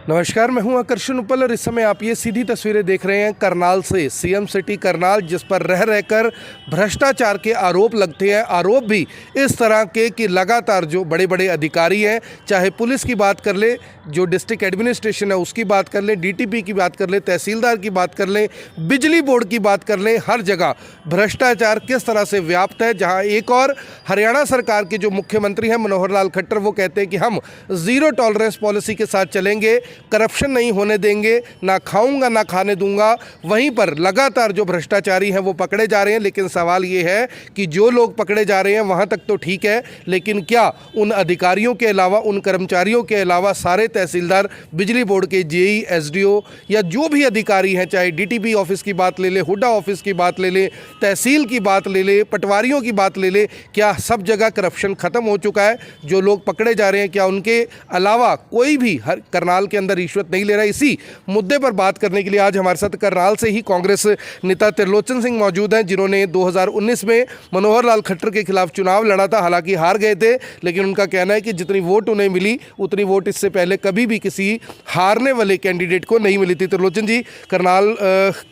नमस्कार, मैं हूं आकर्षण उपल और इस समय आप ये सीधी तस्वीरें देख रहे हैं करनाल से। सीएम सिटी करनाल, जिस पर रह रहकर भ्रष्टाचार के आरोप लगते हैं। आरोप भी इस तरह के कि लगातार जो बड़े बड़े अधिकारी हैं, चाहे पुलिस की बात कर ले, जो डिस्ट्रिक्ट एडमिनिस्ट्रेशन है उसकी बात कर लें, डीटीपी की बात कर लें, तहसीलदार की बात कर लें, बिजली बोर्ड की बात कर लें, हर जगह भ्रष्टाचार किस तरह से व्याप्त है। जहाँ एक और हरियाणा सरकार के जो मुख्यमंत्री हैं मनोहर लाल खट्टर, वो कहते हैं कि हम ज़ीरो टॉलरेंस पॉलिसी के साथ चलेंगे, करप्शन नहीं होने देंगे, ना खाऊंगा ना खाने दूंगा। वहीं पर लगातार जो भ्रष्टाचारी हैं वो पकड़े जा रहे हैं। लेकिन सवाल ये है कि जो लोग पकड़े जा रहे हैं वहां तक तो ठीक है, लेकिन क्या उन अधिकारियों के अलावा, उन कर्मचारियों के अलावा सारे तहसीलदार, बिजली बोर्ड के जेई, एसडीओ या जो भी अधिकारी हैं, चाहे डीटीपी ऑफिस की बात ले ले, हुड्डा ऑफिस की बात ले ले, तहसील की बात ले ले, पटवारियों की बात ले ले, क्या सब जगह करप्शन खत्म हो चुका है? जो लोग पकड़े जा रहे हैं, क्या उनके अलावा कोई भी हर करनाल के अंदर रिश्वत नहीं ले रहा है? इसी मुद्दे पर बात करने के लिए आज हमारे साथ करनाल से ही कांग्रेस नेता त्रिलोचन सिंह मौजूद हैं, जिन्होंने 2019 में मनोहर लाल खट्टर के खिलाफ चुनाव लड़ा था। हालांकि हार गए थे, लेकिन उनका कहना है कि जितनी वोट उन्हें मिली उतनी वोट इससे पहले कभी भी किसी हारने वाले कैंडिडेट को नहीं मिली थी। त्रिलोचन जी, करनाल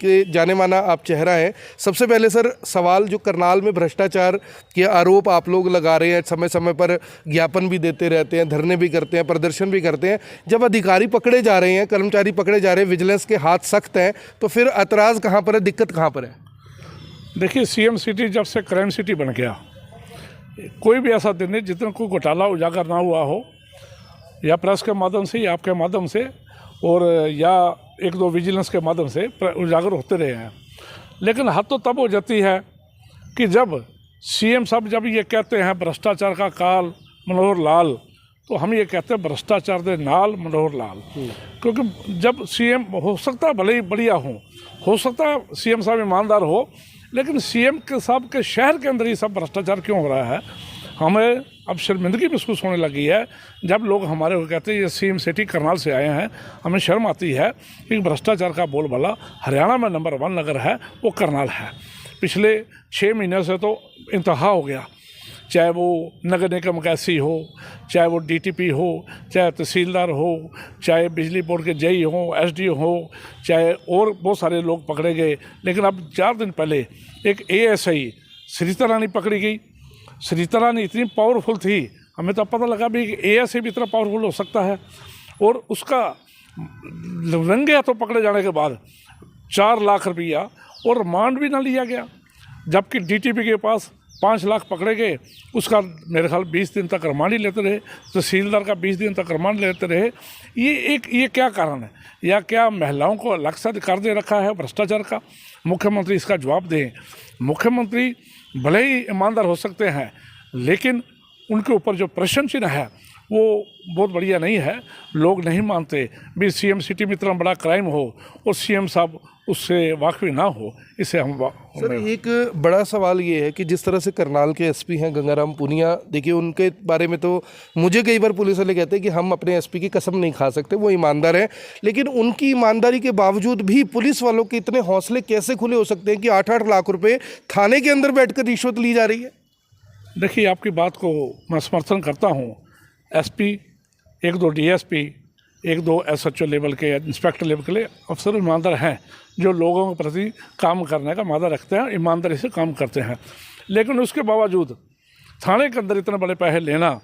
के जाने माना आप चेहरा हैं। सबसे पहले सर सवाल, जो करनाल में भ्रष्टाचार के आरोप आप लोग लगा रहे हैं, समय समय पर ज्ञापन भी देते रहते हैं, धरने भी करते हैं, प्रदर्शन भी करते हैं, जब अधिकारी पकड़े जा रहे हैं, कर्मचारी पकड़े जा रहे हैं, विजिलेंस के हाथ सख्त हैं, तो फिर एतराज़ कहाँ पर है, दिक्कत कहाँ पर है? देखिए, सीएम सिटी जब से क्राइम सिटी बन गया, कोई भी ऐसा दिन नहीं जितना कोई घोटाला उजागर ना हुआ हो, या प्रेस के माध्यम से या आपके माध्यम से, और या एक दो विजिलेंस के माध्यम से उजागर होते रहे हैं। लेकिन हद तो तब हो जाती है कि जब सीएम साहब जब ये कहते हैं भ्रष्टाचार का काल मनोहर लाल, तो हम ये कहते हैं भ्रष्टाचार दे नाल मनोहर लाल। क्योंकि जब सीएम, हो सकता है भले ही बढ़िया हो सकता है सीएम साहब ईमानदार हो, लेकिन सीएम के साहब के शहर के अंदर ही सब भ्रष्टाचार क्यों हो रहा है? हमें अब शर्मिंदगी महसूस होने लगी है जब लोग हमारे को कहते हैं ये सीएम सिटी करनाल से आए हैं। हमें शर्म आती है कि भ्रष्टाचार का बोलबाला हरियाणा में नंबर 1 नगर है वो करनाल है। पिछले 6 महीने से तो इंतहा हो गया, चाहे वो नगर निगम कैसी हो, चाहे वो डीटीपी हो, चाहे तहसीलदार हो, चाहे बिजली बोर्ड के जेई हो, एसडीओ हो, चाहे और बहुत सारे लोग पकड़े गए। लेकिन अब 4 दिन पहले एक एएसआई सरिता रानी पकड़ी गई। सरिता रानी इतनी पावरफुल थी, हमें तो पता लगा भी एएसआई भी इतना पावरफुल हो सकता है। और उसका रंगे हाथों पकड़े जाने के बाद 4 लाख रुपया और रिमांड भी ना लिया गया, जबकि डीटीपी के पास 5 लाख पकड़े गए। उसका मेरे ख्याल 20 दिन तक रिमांड ही लेते रहे, तहसीलदार का 20 दिन तक रिमांड लेते रहे। ये क्या कारण है? या क्या महिलाओं को अलग से अधिकार दे रखा है भ्रष्टाचार का? मुख्यमंत्री इसका जवाब दें। मुख्यमंत्री भले ही ईमानदार हो सकते हैं, लेकिन उनके ऊपर जो प्रश्न चिन्ह है वो बहुत बढ़िया नहीं है। लोग नहीं मानते भी सीएम सिटी में इतना बड़ा क्राइम हो और सीएम साहब उससे वाकई ना हो। इसे हम सर, एक बड़ा सवाल ये है कि जिस तरह से करनाल के एसपी हैं गंगाराम पुनिया, देखिए उनके बारे में तो मुझे कई बार पुलिस वाले कहते हैं कि हम अपने एसपी की कसम नहीं खा सकते, वो ईमानदार हैं। लेकिन उनकी ईमानदारी के बावजूद भी पुलिस वालों के इतने हौसले कैसे खुले हो सकते हैं कि 8-8 लाख रुपए थाने के अंदर बैठकर रिश्वत ली जा रही है? देखिए, आपकी बात को मैं समर्थन करता हूँ। एसपी, 1-2 डीएसपी, 1-2 एसएचओ लेवल के, इंस्पेक्टर लेवल के अफसर ईमानदार हैं, जो लोगों के प्रति काम करने का मादा रखते हैं, ईमानदारी से काम करते हैं। लेकिन उसके बावजूद थाने के अंदर इतने बड़े पैसे लेना,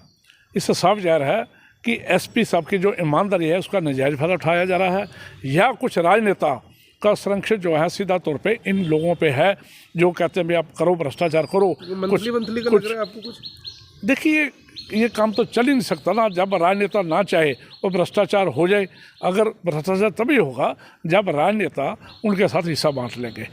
इससे साफ जाहिर है कि एसपी साहब की जो ईमानदारी है उसका नाजायज़ फायदा उठाया जा रहा है, या कुछ राजनेता का संरक्षण जो है सीधा तौर पे इन लोगों पे है, जो कहते हैं भाई आप करो, भ्रष्टाचार करो। मंथली का लग रहा है आपको कुछ? देखिए, ये काम तो चल ही नहीं सकता ना, जब राजनेता ना चाहे वो भ्रष्टाचार हो जाए। अगर भ्रष्टाचार तभी होगा जब राजनेता उनके साथ हिस्सा बांट लेंगे।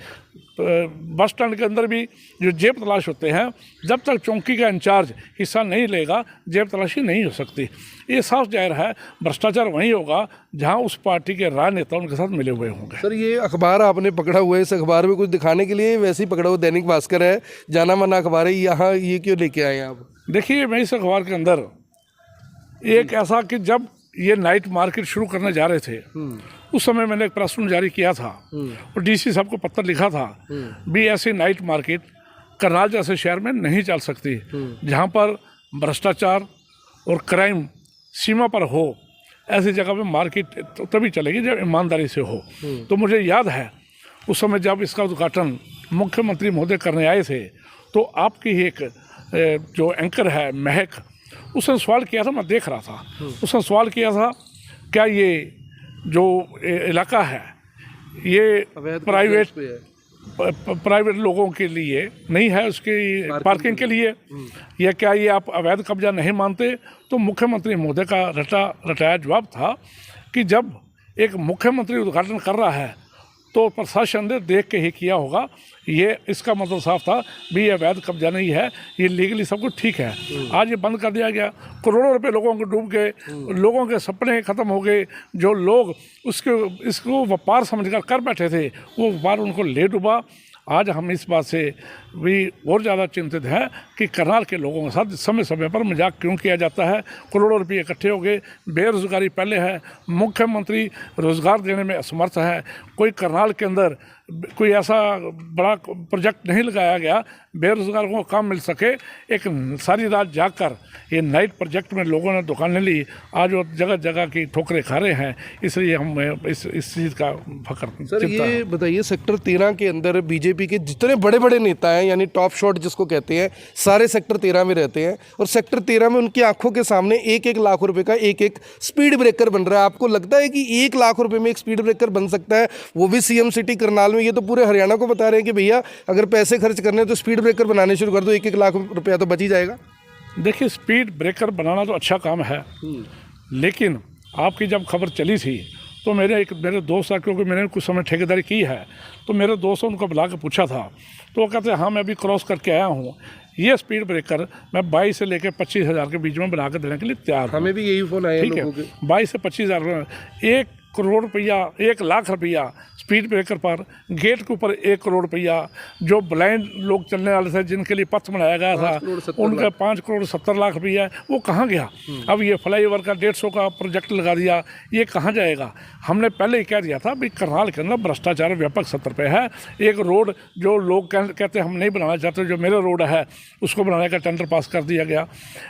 बस स्टैंड के अंदर भी जो जेब तलाश होते हैं, जब तक चौकी का इंचार्ज हिस्सा नहीं लेगा जेब तलाशी नहीं हो सकती। ये साफ जाहिर है भ्रष्टाचार वहीं होगा जहां उस पार्टी के राजनेता उनके साथ मिले हुए होंगे। सर, ये अखबार आपने पकड़ा हुआ है, इस अखबार में कुछ दिखाने के लिए वैसे ही पकड़ा हुआ दैनिक भास्कर है, जाना माना अखबार है, यहाँ ये क्यों लेके आए हैं आप? देखिए, मैं इस अखबार के अंदर एक ऐसा कि जब ये नाइट मार्केट शुरू करने जा रहे थे, उस समय मैंने एक प्रेस नोट जारी किया था और डीसी साहब को पत्र लिखा था भी ऐसी नाइट मार्केट करनाल जैसे शहर में नहीं चल सकती, जहाँ पर भ्रष्टाचार और क्राइम सीमा पर हो। ऐसी जगह पे मार्केट तो तभी चलेगी जब ईमानदारी से हो। तो मुझे याद है उस समय जब इसका उद्घाटन मुख्यमंत्री महोदय करने आए थे, तो आपकी ही एक जो एंकर है महक, उसने सवाल किया था, मैं देख रहा था, उसने सवाल किया था क्या ये जो इलाका है ये प्राइवेट लोगों के लिए नहीं है, उसकी पार्किंग के लिए, या क्या ये आप अवैध कब्जा नहीं मानते? तो मुख्यमंत्री महोदय का रटाया जवाब था कि जब एक मुख्यमंत्री उद्घाटन कर रहा है तो प्रशासन ने देख के ही किया होगा, ये इसका मतलब साफ था भी ये अवैध कब्जा नहीं है, ये लीगली सब कुछ ठीक है। आज ये बंद कर दिया गया, करोड़ों रुपए लोगों को डूब गए, लोगों के सपने खत्म हो गए, जो लोग इसको व्यापार समझकर कर बैठे थे वो व्यापार उनको ले डूबा। आज हम इस बात से भी और ज़्यादा चिंतित हैं कि करनाल के लोगों के साथ समय समय पर मजाक क्यों किया जाता है। करोड़ों रुपये इकट्ठे हो गए, बेरोज़गारी पहले है, मुख्यमंत्री रोज़गार देने में असमर्थ है, कोई करनाल के अंदर कोई ऐसा बड़ा प्रोजेक्ट नहीं लगाया गया बेरोज़गारों को काम मिल सके। एक सारी रात जागकर ये नाइट प्रोजेक्ट में लोगों ने दुकानें ली, आज वो जगह जगह की ठोकरें खा रहे हैं, इसलिए हम इस चीज़ का फख्र। सर ये बताइए, सेक्टर 13 के अंदर बीजेपी के जितने बड़े बड़े नेता हैं, यानी टॉप शॉट जिसको कहते हैं, सारे सेक्टर 13 में रहते हैं, और सेक्टर 13 में उनकी आंखों के सामने 1-1 लाख रुपए का एक स्पीड ब्रेकर बन रहा है। आपको लगता है कि 1 लाख रुपए में एक स्पीड ब्रेकर बन सकता है, वो भी सीएम सिटी करनाल में? ये तो पूरे हरियाणा को बता रहे हैं कि भैया अगर पैसे खर्च करने हैं तो स्पीड ब्रेकर बनाने शुरू कर दो, 1-1 लाख रुपया तो बच ही जाएगा। देखिए, स्पीड ब्रेकर बनाना तो अच्छा काम है, लेकिन आपकी जब खबर चली थी तो मेरे दोस्त था, क्योंकि मैंने कुछ समय ठेकेदारी की है, तो मेरे दोस्तों उनको बुला के पूछा था, तो वो कहते हैं हाँ मैं अभी क्रॉस करके आया हूँ, ये स्पीड ब्रेकर मैं 22 से लेकर 25,000 के बीच में बना के देने के लिए तैयार हूँ। हमें भी यही फोन आया, ठीक है, 22 से 25,000, 1 करोड़ रुपया, 1 लाख रुपया स्पीड ब्रेकर पर, गेट के ऊपर 1 करोड़ रुपया, जो ब्लाइंड लोग चलने वाले थे जिनके लिए पथ बनाया गया था उनका 5 करोड़ 70 लाख रुपया, वो कहाँ गया? अब ये फ्लाईओवर का 150 का प्रोजेक्ट लगा दिया, ये कहाँ जाएगा? हमने पहले ही कह दिया था भाई करनाल के अंदर भ्रष्टाचार व्यापक स्तर पे है। एक रोड जो लोग कहते हम नहीं बनाना चाहते, जो मेरा रोड है उसको बनाने का टेंडर पास कर दिया गया।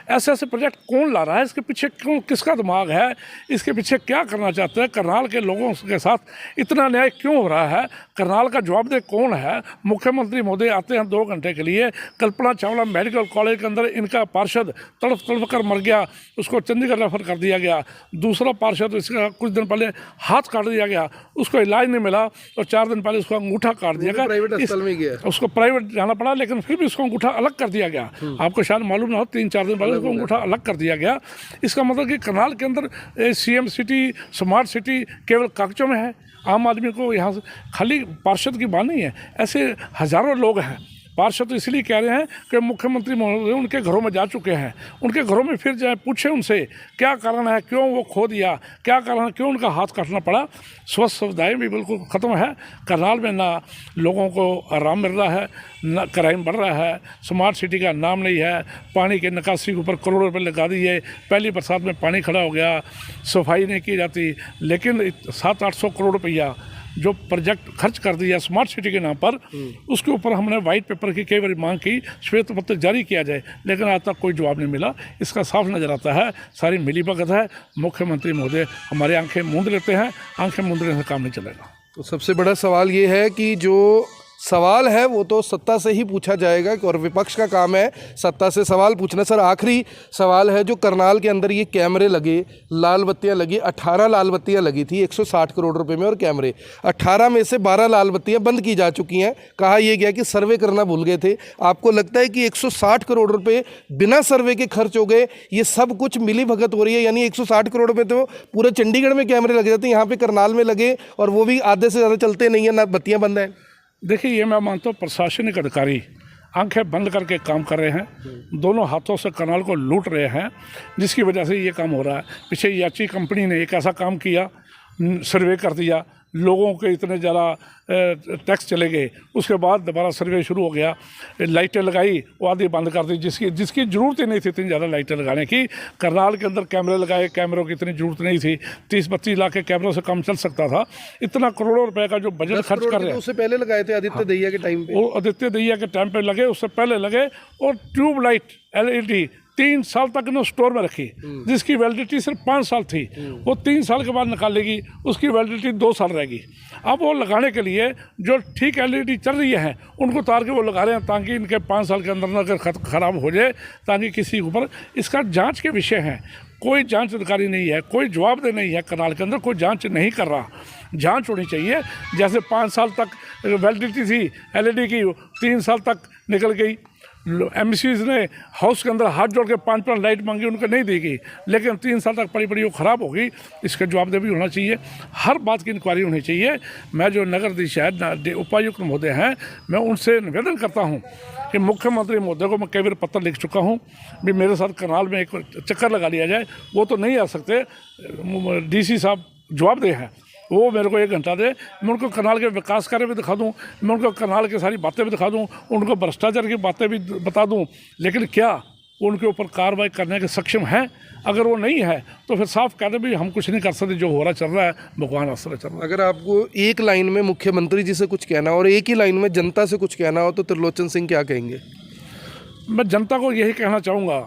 ऐसे ऐसे प्रोजेक्ट कौन ला रहा है? इसके पीछे किसका दिमाग है? इसके पीछे क्या करना चाहते हैं? करनाल के लोगों के साथ इतना न्याय क्यों हो रहा है? करनाल का जवाबदेह कौन है? मुख्यमंत्री महोदय आते हैं 2 घंटे के लिए, कल्पना चावला मेडिकल कॉलेज के अंदर इनका पार्षद तड़प कर मर गया, उसको चंडीगढ़ रेफर कर दिया गया। दूसरा पार्षद इसका कुछ दिन पहले हाथ काट दिया गया, उसको इलाज नहीं मिला, और 4 दिन पहले उसका अंगूठा काट दिया गया, प्राइवेट अस्पताल में गया, उसको प्राइवेट जाना पड़ा, लेकिन फिर भी उसको अंगूठा अलग कर दिया गया। आपको शायद मालूम ना हो, 3-4 दिन पहले उसको अंगूठा अलग कर दिया गया। इसका मतलब कि करनाल के अंदर सीएम सिटी, स्मार्ट सिटी केवल कागजों में है। आम आदमी को यहाँ से खाली पार्षद की बात नहीं है, ऐसे हज़ारों लोग हैं। पार्षद तो इसलिए कह रहे हैं कि मुख्यमंत्री महोदय उनके घरों में जा चुके हैं, उनके घरों में फिर जाए, पूछे उनसे क्या कारण है, क्यों वो खो दिया, क्या कारण है, क्यों उनका हाथ काटना पड़ा। स्वास्थ्य सुविधाएँ भी बिल्कुल ख़त्म है करनाल में, ना लोगों को आराम मिल रहा है, ना क्राइम बढ़ रहा है, स्मार्ट सिटी का नाम नहीं है, पानी के निकासी के ऊपर करोड़ों रुपये लगा दिए, पहली बरसात में पानी खड़ा हो गया, सफाई नहीं की जाती, लेकिन 700-800 करोड़ रुपया जो प्रोजेक्ट खर्च कर दिया स्मार्ट सिटी के नाम पर, उसके ऊपर हमने वाइट पेपर की कई बार मांग की, श्वेत पत्र जारी किया जाए, लेकिन आज तक कोई जवाब नहीं मिला। इसका साफ नज़र आता है सारी मिलीभगत है। मुख्यमंत्री महोदय हमारी आंखें मूंद लेते हैं, आंखें मूंदने से काम नहीं चलेगा। तो सबसे बड़ा सवाल ये है कि जो सवाल है वो तो सत्ता से ही पूछा जाएगा, और विपक्ष का काम है सत्ता से सवाल पूछना। सर आखिरी सवाल है, जो करनाल के अंदर ये कैमरे लगे, लाल बत्तियां लगी, 18 लाल बत्तियां लगी थी 160 करोड़ रुपए में, और कैमरे 18 में से 12 लाल बत्तियां बंद की जा चुकी हैं। कहा यह गया कि सर्वे करना भूल गए थे। आपको लगता है कि 160 करोड़ रुपए बिना सर्वे के खर्च हो गए, ये सब कुछ मिली भगत हो रही है? यानी 160 करोड़ रुपए तो पूरे चंडीगढ़ में कैमरे लगे जाते हैं, यहाँ पे करनाल में लगे, और वो भी आधे से ज़्यादा चलते नहीं है, ना बत्तियाँ बंद हैं। देखिए, ये मैं मानता हूँ प्रशासनिक अधिकारी आंखें बंद करके काम कर रहे हैं, दोनों हाथों से करनाल को लूट रहे हैं, जिसकी वजह से ये काम हो रहा है। पीछे याची कंपनी ने एक ऐसा काम किया, सर्वे कर दिया, लोगों के इतने ज़्यादा टैक्स चले गए, उसके बाद दोबारा सर्वे शुरू हो गया, लाइटें लगाई, वो आधी बंद कर दी, जिसकी ज़रूरत ही नहीं थी इतनी ज़्यादा लाइटें लगाने की। करनाल के अंदर कैमरे लगाए, कैमरों की इतनी ज़रूरत नहीं थी, 30-32 लाख के कैमरों से कम चल सकता था। इतना करोड़ों रुपए का जो बजट खर्च कर रहे हैं, उससे पहले लगाए थे आदित्य दहिया के टाइम पे, वो आदित्य दहिया के टाइम पे लगे, उससे पहले लगे, और ट्यूबलाइट LED 3 साल तक इन्होंने स्टोर में रखी, जिसकी वैलिडिटी सिर्फ 5 साल थी, वो 3 साल के बाद निकालेगी, उसकी वैलिडिटी 2 साल रहेगी। अब वो लगाने के लिए जो ठीक एलईडी चल रही है उनको उतार के वो लगा रहे हैं ताकि इनके 5 साल के अंदर न अगर ख़राब हो जाए, ताकि किसी के ऊपर इसका जांच के विषय है। कोई जांच अधिकारी नहीं है, कोई जवाबदेह नहीं है, करनाल के अंदर कोई जांच नहीं कर रहा। जांच होनी चाहिए। जैसे 5 साल तक वैलिडिटी थी एलईडी की, 3 साल तक निकल गई। एमसीज ने हाउस के अंदर हाथ जोड़ के 5 लाइट मांगी, उनको नहीं दी गई, लेकिन 3 साल तक पड़ी पड़ी वो ख़राब हो गई। इसका जवाबदेह भी होना चाहिए, हर बात की इंक्वायरी होनी चाहिए। मैं जो नगर शहर उपायुक्त महोदय हैं, मैं उनसे निवेदन करता हूं कि मुख्यमंत्री महोदय को मैं कई बार पत्र लिख चुका हूं भी मेरे साथ करनाल में एक चक्कर लगा लिया जाए। वो तो नहीं आ सकते, डीसी साहब जवाबदेह हैं, वो मेरे को 1 घंटा दे, मैं उनको करनाल के विकास कार्य भी दिखा दूं, मैं उनको करनाल की सारी बातें भी दिखा दूं, उनको भ्रष्टाचार की बातें भी बता दूं, लेकिन क्या उनके ऊपर कार्रवाई करने के सक्षम हैं? अगर वो नहीं है तो फिर साफ कह दे भी हम कुछ नहीं कर सकते, जो हो रहा चल रहा है भगवान आसरा चल रहा है। अगर आपको एक लाइन में मुख्यमंत्री जी से कुछ कहना हो और एक ही लाइन में जनता से कुछ कहना हो तो त्रिलोचन सिंह क्या कहेंगे? मैं जनता को यही कहना चाहूँगा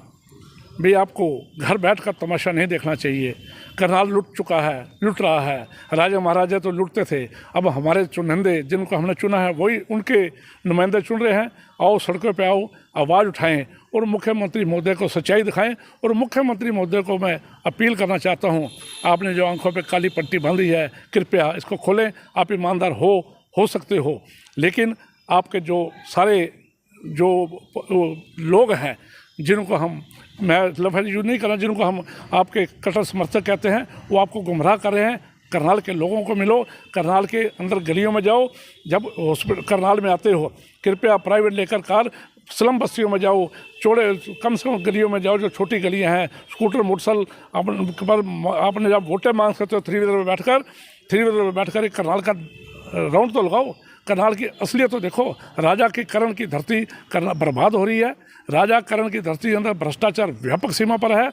भाई, आपको घर बैठ कर तमाशा नहीं देखना चाहिए। करनाल लुट चुका है, लुट रहा है। राजा महाराजा तो लुटते थे, अब हमारे चुनिंदे जिनको हमने चुना है वही उनके नुमाइंदे चुन रहे हैं। आओ सड़कों पे आओ, आवाज़ उठाएं और मुख्यमंत्री महोदय को सच्चाई दिखाएं। और मुख्यमंत्री महोदय को मैं अपील करना चाहता हूं, आपने जो आंखों पे काली पट्टी बांधी है, कृपया इसको खोलें। आप ईमानदार हो सकते हो, लेकिन आपके जो सारे जो लोग हैं जिनको मैं लफ्ज़ यूज़ नहीं करना, जिनको हम आपके कट्टर समर्थक कहते हैं, वो आपको गुमराह कर रहे हैं। करनाल के लोगों को मिलो, करनाल के अंदर गलियों में जाओ। जब हॉस्पिटल करनाल में आते हो, कृपया प्राइवेट लेकर कार स्लम बस्तियों में जाओ, चौड़े कम से कम गलियों में जाओ, जो छोटी गलियां हैं। स्कूटर मोटरसाइकिल पर आपने जब वोटें मांग सकते हो, 3 व्हीलर में बैठकर एक करनाल का राउंड तो लगाओ। करनाल की असलियत तो देखो। राजा के करण की धरती करना बर्बाद हो रही है। राजा करण की धरती के अंदर भ्रष्टाचार व्यापक सीमा पर है।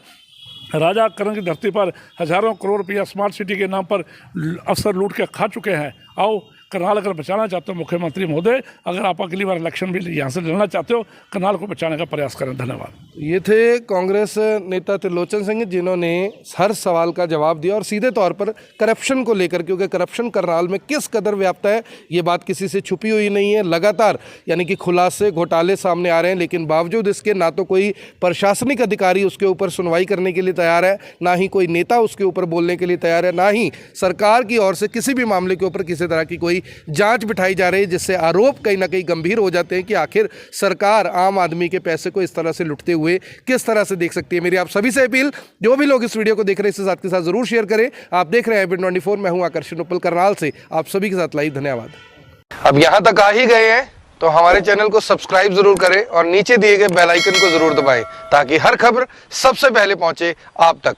राजा करण की धरती पर हज़ारों करोड़ रुपया स्मार्ट सिटी के नाम पर अफसर लूट के खा चुके हैं। आओ, करनाल अगर बचाना चाहते हो मुख्यमंत्री महोदय, अगर आप अगली बार इलेक्शन भी यहाँ से लड़ना चाहते हो, करनाल को बचाने का प्रयास करें। धन्यवाद। ये थे कांग्रेस नेता त्रिलोचन सिंह, जिन्होंने हर सवाल का जवाब दिया और सीधे तौर पर करप्शन को लेकर, क्योंकि करप्शन करनाल में किस कदर व्याप्त है ये बात किसी से छुपी हुई नहीं है। लगातार यानी कि खुलासे, घोटाले सामने आ रहे हैं, लेकिन बावजूद इसके ना तो कोई प्रशासनिक अधिकारी उसके ऊपर सुनवाई करने के लिए तैयार है, ना ही कोई नेता उसके ऊपर बोलने के लिए तैयार है, ना ही सरकार की ओर से किसी भी मामले के ऊपर किसी तरह की कोई जांच बिठाई जा रही है, जिससे आरोप कहीं ना कहीं गंभीर हो जाते हैं कि आखिर सरकार आम आदमी के पैसे को इस तरह से लुटते हुए किस तरह से देख सकती है। मेरी आप सभी से अपील, जो भी लोग इस वीडियो को देख रहे हैं इसे साथ के साथ जरूर शेयर करें। आप देख रहे हैं एबीपी 24, मैं हूं आकर्षण उपल करनाल से, आप सभी के साथ लाइव। धन्यवाद। अब यहां तक आ ही गए हैं तो हमारे चैनल को सब्सक्राइब जरूर करें और नीचे दिए गए बेल आइकन को जरूर दबाएं, ताकि हर खबर सबसे पहले पहुंचे आप तक।